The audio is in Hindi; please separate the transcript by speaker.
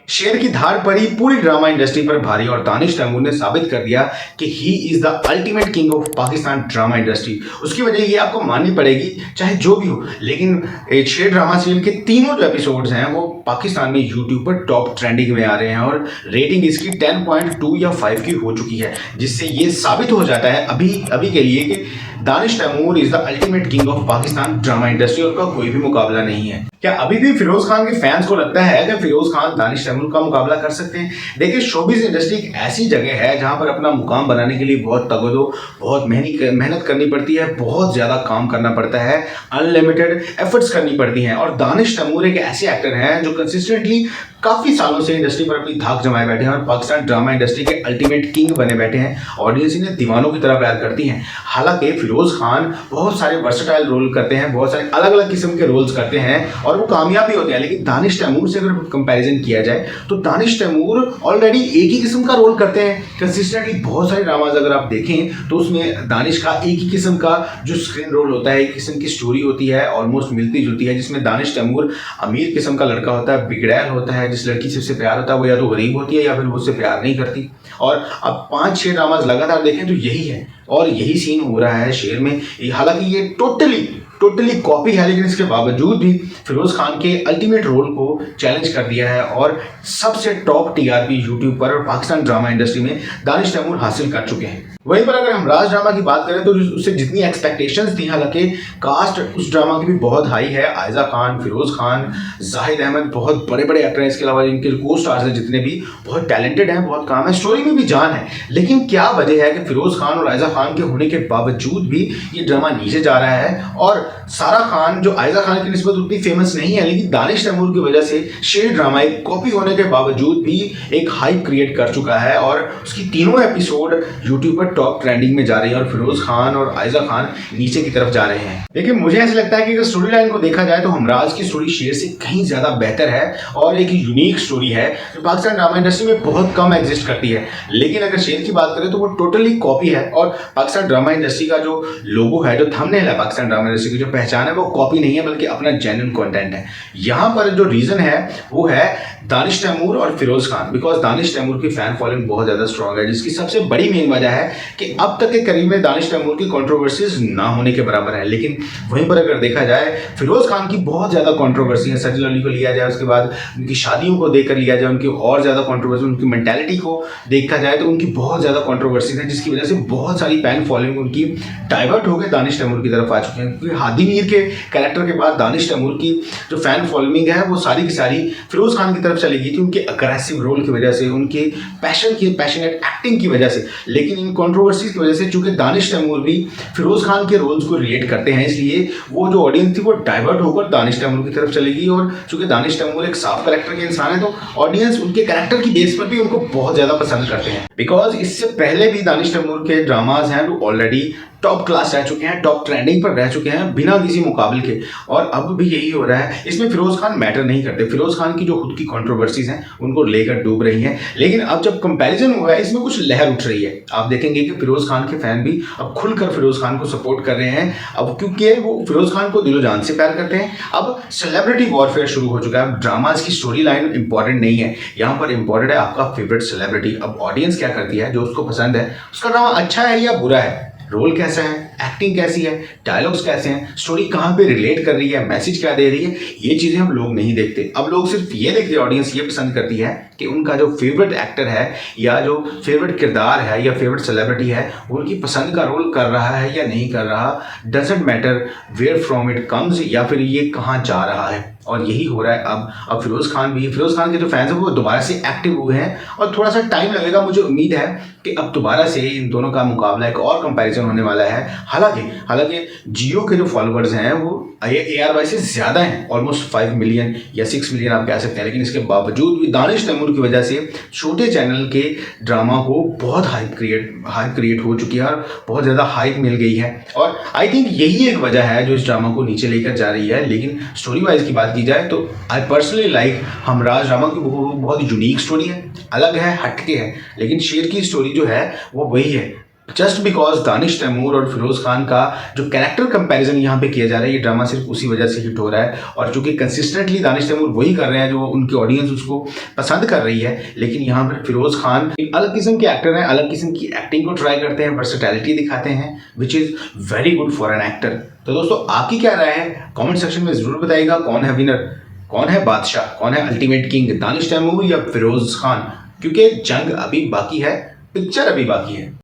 Speaker 1: शेर की धार पड़ी पूरी ड्रामा इंडस्ट्री पर भारी और दानिश तैमूर ने साबित कर दिया कि he is the ultimate king of Pakistan drama industry. उसकी वजह ये आपको माननी पड़ेगी, चाहे जो भी हो। लेकिन शेर ड्रामा सीरियल के तीनों जो एपिसोड्स हैं वो पाकिस्तान में यूट्यूब पर टॉप ट्रेंडिंग में आ रहे हैं और रेटिंग इसकी 10.2 या 5 की हो चुकी है, जिससे ये साबित हो जाता है अभी अभी के लिए कि Danish Taimur is the ultimate king of Pakistan drama industry और उनका कोई भी मुकाबला नहीं है। क्या अभी भी फिरोज खान के फैंस को लगता है कि फिरोज खान दानिश तैमूर का मुकाबला कर सकते हैं? देखिए, शोबिज इंडस्ट्री एक ऐसी जगह है जहां पर अपना मुकाम बनाने के लिए बहुत तगदो, बहुत मेहनत करनी पड़ती है, बहुत ज्यादा काम करना पड़ता है, अनलिमिटेड एफर्ट्स करनी पड़ती हैं। और दानिश तैमूर एक ऐसे एक्टर हैं जो कंसिस्टेंटली काफी सालों से इंडस्ट्री पर अपनी धाक जमाए बैठे हैं और पाकिस्तान ड्रामा इंडस्ट्री के अल्टीमेट किंग बने बैठे हैं। ऑडियंस इन्हें दीवानों की तरह प्यार करती है। हालांकि फिरोज खान बहुत सारे वर्सेटाइल रोल करते हैं, बहुत सारे अलग अलग किस्म के रोल्स करते हैं और वो कामयाब भी होते हैं। लेकिन दानिश तैमूर से अगर कंपैरिजन किया जाए तो दानिश तैमूर ऑलरेडी एक ही किस्म का रोल करते हैं कंसिस्टेंटली। बहुत सारे ड्रामाज अगर आप देखें तो उसमें दानिश का एक ही किस्म का जो स्क्रीन रोल होता है, एक किस्म की स्टोरी होती है, ऑलमोस्ट मिलती जुलती है, जिसमें दानिश तैमूर अमीर किस्म का लड़का होता है, बिगड़ैल होता है, जिस लड़की से उससे प्यार होता है वो या तो गरीब होती है या फिर वो उससे प्यार नहीं करती। और अब 5-6 ड्रामाज लगातार देखें तो यही है और यही सीन हो रहा है शेर में। हालांकि ये टोटली कॉपी है, लेकिन इसके बावजूद भी फिरोज खान के अल्टीमेट रोल को चैलेंज कर दिया है और सबसे टॉप टीआरपी यूट्यूब पर और पाकिस्तान ड्रामा इंडस्ट्री में दानिश तैमूर हासिल कर चुके हैं। वहीं पर अगर हम राज ड्रामा की बात करें तो उससे जितनी एक्सपेक्टेशंस थी, हालांकि कास्ट उस ड्रामा की भी बहुत हाई है। आयजा खान, फिरोज खान, जाहिद अहमद बहुत बड़े बड़े एक्टर हैं। इसके अलावा इनके को स्टार्स हैं जितने भी बहुत टैलेंटेड हैं, बहुत काम है, स्टोरी में भी जान है। लेकिन क्या वजह है कि फिरोज खान और आयजा खान के होने के बावजूद भी ये ड्रामा नीचे जा रहा है? और सारा खान जो आयजा खान की निस्बत उतनी फेमस नहीं है, लेकिन दानिश तैमूर की वजह से शेर ड्रामा एक कॉपी होने के बावजूद भी एक हाइप क्रिएट कर चुका है और उसकी तीनों एपिसोड यूट्यूब पर टॉप ट्रेंडिंग में जा रही है और फिरोज खान और आयजा खान नीचे की तरफ जा रहे हैं। लेकिन मुझे ऐसा लगता है कि अगर स्टोरी लाइन को देखा जाए तो हमराज की स्टोरी शेर से कहीं ज्यादा बेहतर है और एक यूनिक स्टोरी है जो पाकिस्तान ड्रामा इंडस्ट्री में बहुत कम एग्जिस्ट करती है। लेकिन अगर शेर की बात करें तो वो टोटली कॉपी है और पाकिस्तान ड्रामा इंडस्ट्री का जो लोगो है, जो थंबनेल है, पाकिस्तान ड्रामा इंडस्ट्री की जो पहचान है वो कॉपी नहीं है बल्कि अपना जेन्युइन कंटेंट है। यहाँ पर जो रीजन है वो है दानिश तैमूर और फिरोज खान, बिकॉज दानिश तैमूर की फैन फॉलोइंग बहुत ज्यादा स्ट्रांग है, जिसकी सबसे बड़ी मेन वजह है कि अब तक के करीब में दानिश तैमूर की कंट्रोवर्सीज ना होने के बराबर है। लेकिन वहीं पर अगर देखा जाए फिरोज खान की बहुत ज्यादा कंट्रोवर्सी है। सचिन अली को लिया जाए, उसके बाद उनकी शादियों को देखकर लिया जाए, उनकी और ज्यादा कंट्रोवर्सी, उनकी मेंटालिटी को देखा जाए तो उनकी बहुत ज्यादा कंट्रोवर्सी है, जिसकी वजह से बहुत सारी फैन फॉलोइंग उनकी डाइवर्ट होकर दानिश तैमूर की तरफ आ चुके हैं। क्योंकि हादी मीर के कैरेक्टर के बाद दानिश तैमूर की जो फैन फॉलोइंग है वो सारी की सारी फिरोज खान की तरफ चली गई थी, उनके अग्रेसिव रोल की वजह से, उनके पैशनेट एक्टिंग की वजह से। लेकिन इन कंट्रोवर्सीज की वजह से चूंकि दानिश तैमूर भी फिरोज खान के रोल्स को रिलेट करते हैं, इसलिए वो जो ऑडियंस थी वो डाइवर्ट होकर दानिश तैमूर की तरफ चली गई। और चूंकि दानिश तैमूर एक साफ कैरेक्टर के इंसान है तो ऑडियंस उनके कैरेक्टर की बेस पर भी उनको बहुत ज्यादा पसंद करते हैं। बिकॉज इससे पहले भी दानिश तैमूर के ड्रामाज हैं वो ऑलरेडी टॉप क्लास रह चुके हैं, टॉप ट्रेंडिंग पर रह चुके हैं बिना किसी मुकाबले के, और अब भी यही हो रहा है। इसमें फिरोज खान मैटर नहीं करते। फिरोज खान की जो खुद की कंट्रोवर्सीज हैं उनको लेकर डूब रही हैं। लेकिन अब जब कंपैरिजन हुआ है इसमें कुछ लहर उठ रही है। आप देखेंगे कि फिरोज खान के फैन भी अब खुलकर फिरोज खान को सपोर्ट कर रहे हैं, अब क्योंकि वो फिरोज खान को दिलो जान से प्यार करते हैं। अब सेलिब्रिटी वॉरफेयर शुरू हो चुका है। अब ड्रामाज की स्टोरी लाइन इंपॉर्टेंट नहीं है, यहाँ पर इंपॉर्टेंट है आपका फेवरेट सेलिब्रिटी। अब ऑडियंस क्या करती है, जो उसको पसंद है, उसका ड्रामा अच्छा है या बुरा है, रोल कैसा है, एक्टिंग कैसी है, डायलॉग्स कैसे हैं, स्टोरी कहाँ पे रिलेट कर रही है, मैसेज क्या दे रही है, ये चीजें हम लोग नहीं देखते। अब लोग सिर्फ ये देखते हैं, ऑडियंस ये पसंद करती है कि उनका जो फेवरेट एक्टर है या जो फेवरेट किरदार है या फेवरेट सेलिब्रिटी है वो उनकी पसंद का रोल कर रहा है या नहीं कर रहा, doesn't matter where from it comes, या फिर ये कहाँ जा रहा है। और यही हो रहा है अब फिरोज खान के जो फैंस हैं वो दोबारा से एक्टिव हुए हैं और थोड़ा सा टाइम लगेगा। मुझे उम्मीद है कि अब दोबारा से इन दोनों का मुकाबला, एक और कंपैरिजन होने वाला है। हालांकि जियो के जो फॉलोअर्स हैं वो ARY से ज्यादा हैं, ऑलमोस्ट 5 मिलियन या 6 मिलियन आप कह सकते हैं। लेकिन इसके बावजूद भी दानिश तैमूर की वजह से छोटे चैनल के ड्रामा को बहुत हाइप क्रिएट हो चुकी है और बहुत ज़्यादा हाइप मिल गई है। और आई थिंक यही एक वजह है जो इस ड्रामा को नीचे लेकर जा रही है। लेकिन स्टोरी वाइज की बात की जाए तो I personally like Humraaz drama की बहुत यूनिक स्टोरी है, अलग है, हटके है। लेकिन शेर की स्टोरी जो है वो वही है, जस्ट बिकॉज दानिश तैमूर और फिरोज खान का जो कैरेक्टर कंपैरिजन यहाँ पे किया जा रहा है, ये ड्रामा सिर्फ उसी वजह से हिट हो रहा है। और चूंकि कंसिस्टेंटली दानिश तैमूर वही कर रहे हैं जो उनकी ऑडियंस उसको पसंद कर रही है, लेकिन यहाँ पर फिरोज खान एक अलग किस्म के एक्टर हैं, अलग किस्म की एक्टिंग को ट्राई करते हैं, वर्सेटैलिटी दिखाते हैं, which is very good for an actor. तो दोस्तों आपकी क्या राय है, कॉमेंट सेक्शन में जरूर बताइएगा। कौन है विनर, कौन है बादशाह, कौन है अल्टीमेट किंग, दानिश तैमूर या फिरोज खान? क्योंकि जंग अभी बाकी है, पिक्चर अभी बाकी है।